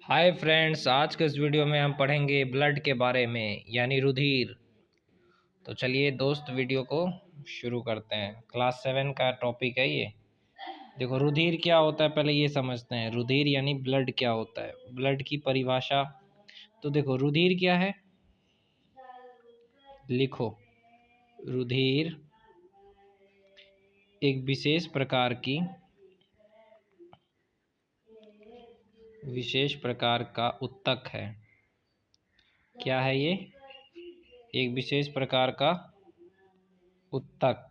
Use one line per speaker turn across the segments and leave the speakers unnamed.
Hi friends, आज के इस वीडियो में हम पढ़ेंगे ब्लड के बारे में यानी रुधिर। तो चलिए दोस्त वीडियो को शुरू करते हैं। क्लास 7 का टॉपिक है ये। देखो रुधिर क्या होता है, पहले ये समझते हैं। रुधिर यानी ब्लड क्या होता है, ब्लड की परिभाषा। तो देखो रुधिर क्या है, लिखो। रुधिर एक विशेष प्रकार का उत्तक है। क्या है ये? एक विशेष प्रकार का उत्तक।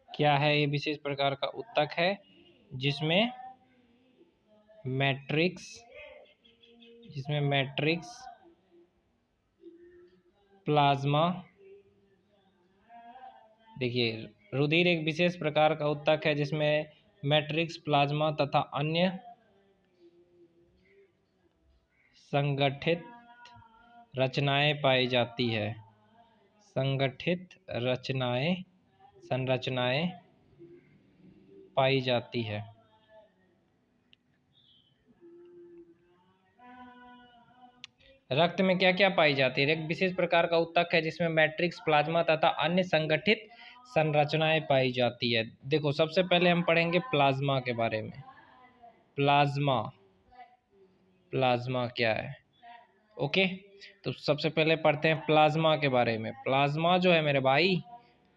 क्या है ये? विशेष प्रकार का उत्तक है जिसमें मैट्रिक्स प्लाज्मा। देखिए, रुधिर एक विशेष प्रकार का उत्तक है जिसमें मैट्रिक्स प्लाज्मा तथा अन्य संगठित रचनाएं पाई जाती है। संरचनाएं पाई जाती है। रक्त में क्या क्या पाई जाती है? एक विशेष प्रकार का उत्तक है जिसमें मैट्रिक्स प्लाज्मा तथा अन्य संगठित संरचनाएं पाई जाती है। देखो, सबसे पहले हम पढ़ेंगे प्लाज्मा के बारे में। प्लाज्मा क्या है? ओके, तो सबसे पहले पढ़ते हैं प्लाज्मा के बारे में। प्लाज्मा जो है मेरे भाई,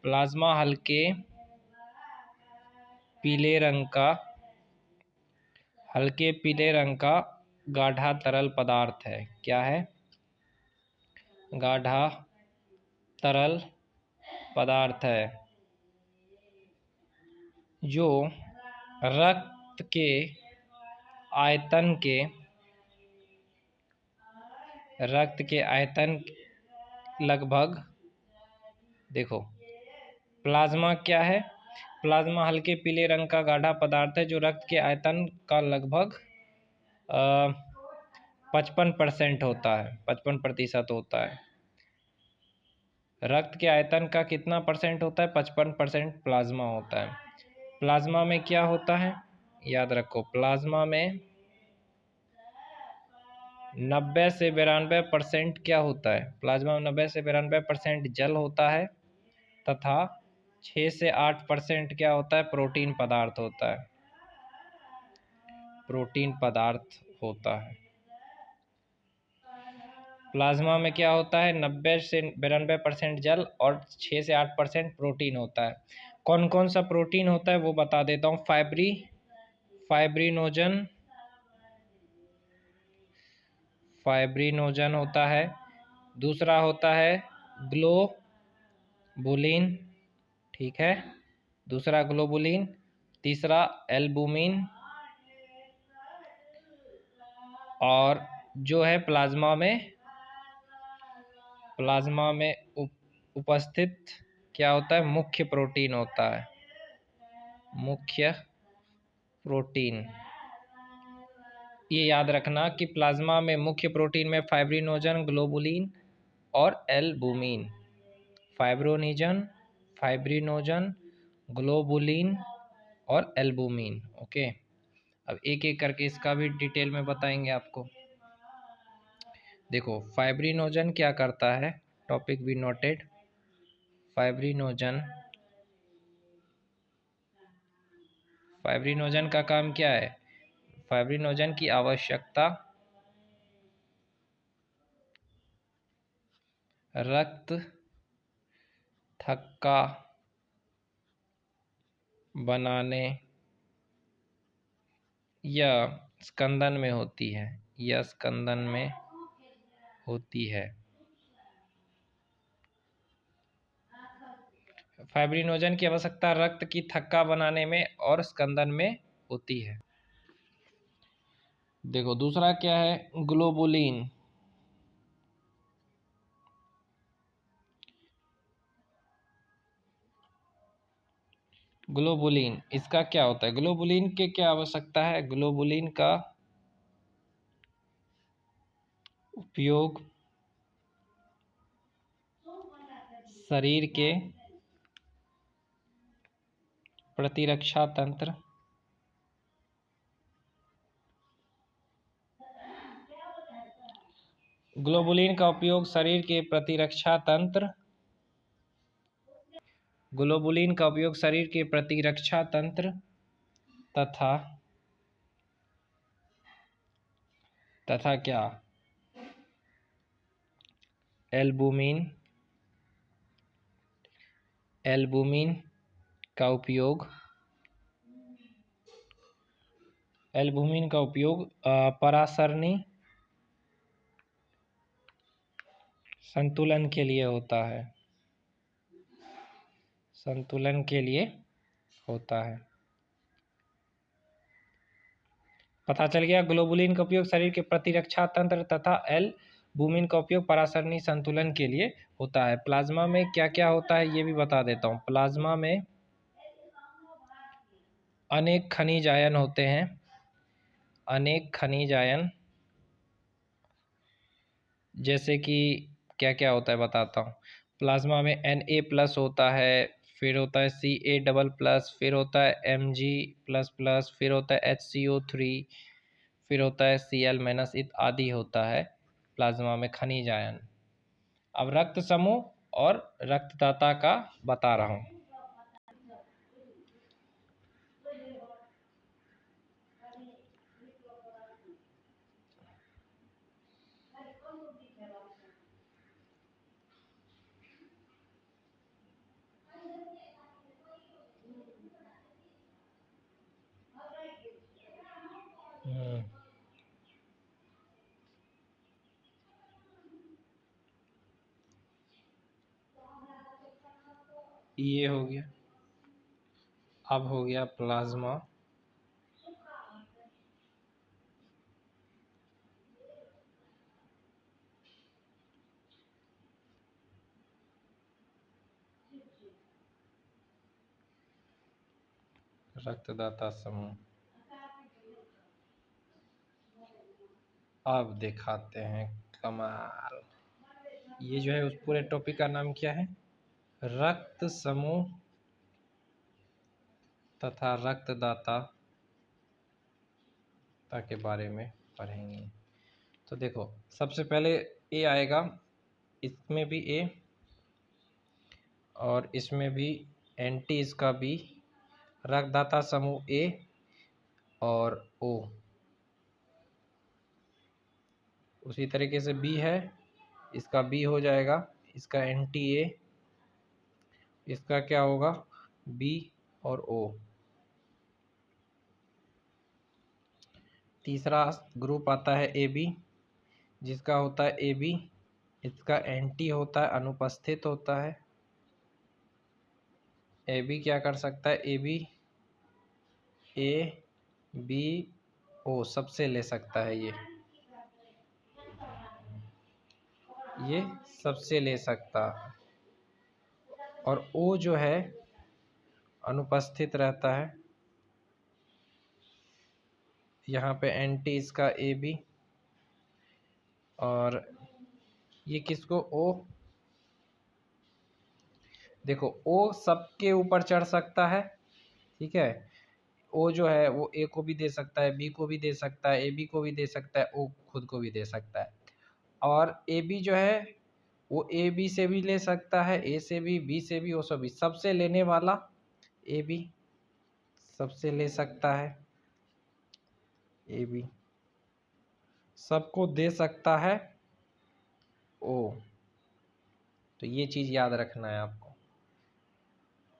प्लाज्मा हल्के पीले रंग का गाढ़ा तरल पदार्थ है। क्या है? गाढ़ा तरल पदार्थ है जो रक्त के आयतन लगभग। देखो, प्लाज्मा क्या है? प्लाज्मा हल्के पीले रंग का गाढ़ा पदार्थ है जो रक्त के आयतन का लगभग 55% होता है, 55% होता है। रक्त के आयतन का कितना परसेंट होता है? 55% प्लाज्मा होता है। प्लाज्मा में क्या होता है? याद रखो, प्लाज्मा में 90 से 92% क्या होता है? प्लाज्मा में 90 से 92% जल होता है तथा 6 से 8% क्या होता है? प्रोटीन पदार्थ होता है। प्लाज्मा में क्या होता है? 90 से 92% जल और 6 से 8% प्रोटीन होता है। कौन कौन सा प्रोटीन होता है वो बता देता हूँ। फाइब्रिनोजन होता है। दूसरा होता है ग्लोबुलिन, ठीक है, दूसरा ग्लोबुलिन। तीसरा एल्बुमिन। और जो है प्लाज्मा में उपस्थित क्या होता है? मुख्य प्रोटीन होता है। मुख्य प्रोटीन, ये याद रखना कि प्लाज्मा में मुख्य प्रोटीन में फाइब्रिनोजन, ग्लोबुलिन और एल्बुमिन। फाइब्रिनोजन, ग्लोबुलिन और एल्बुमिन। ओके, अब एक एक करके इसका भी डिटेल में बताएंगे आपको। देखो, फाइब्रिनोजन क्या करता है? Topic be noted. फाइब्रिनोजन का काम क्या है? फाइब्रिनोजन की आवश्यकता रक्त थक्का बनाने या स्कंदन में होती है। फाइब्रिनोजन की आवश्यकता रक्त की थक्का बनाने में और स्कंदन में होती है। देखो, दूसरा क्या है? ग्लोबुलिन। इसका क्या होता है? ग्लोबुलिन के क्या आवश्यकता है? ग्लोबुलिन का उपयोग शरीर के प्रतिरक्षा तंत्र ग्लोबुलिन का उपयोग शरीर के प्रतिरक्षा तंत्र ग्लोबुलिन का उपयोग शरीर के प्रतिरक्षा तंत्र तथा क्या एल्बुमिन का उपयोग परासरणी संतुलन के लिए होता है पता चल गया। ग्लोबुलिन का उपयोग शरीर के प्रतिरक्षा तंत्र तथा एल्बुमिन का उपयोग परासरणी संतुलन के लिए होता है। प्लाज्मा में क्या क्या होता है ये भी बता देता हूँ। प्लाज्मा में अनेक खनिज आयन होते हैं। जैसे कि क्या क्या होता है बताता हूँ। प्लाज्मा में Na+ होता है, फिर होता है Ca++, फिर होता है Mg++, फिर होता है HCO3, फिर होता है Cl- आदि होता है प्लाज्मा में खनिज आयन। अब रक्त समूह और रक्तदाता का बता रहा हूँ। ये हो गया। अब हो गया प्लाज्मा। रक्तदाता समूह। अब दिखाते हैं कमाल। ये जो है उस पूरे टॉपिक का नाम क्या है? रक्त समूह तथा रक्तदाता के बारे में पढ़ेंगे। तो देखो सबसे पहले ए आएगा, इसमें भी ए और इसमें भी एंटी इसका बी, रक्तदाता समूह ए और ओ। उसी तरीके से बी है, इसका बी हो जाएगा, इसका एंटी ए, इसका क्या होगा बी और ओ। तीसरा ग्रुप आता है ए बी, जिसका होता है ए बी, इसका एंटी होता है अनुपस्थित होता है। ए बी क्या कर सकता है? A B A B O सबसे ले सकता है, ये सबसे ले सकता। और ओ जो है अनुपस्थित रहता है। यहाँ पे एंटी इसका ए बी, और ये किसको ओ, देखो ओ सबके ऊपर चढ़ सकता है, ठीक है। ओ जो है वो ए को भी दे सकता है, बी को भी दे सकता है, ए बी को भी दे सकता है, ओ खुद को भी दे सकता है। और ए बी जो है वो ए बी से भी ले सकता है, ए से भी, बी से भी, ओ से भी, सबसे लेने वाला ए बी सबसे ले सकता है, ए बी सबको दे सकता है ओ। तो ये चीज़ याद रखना है आपको।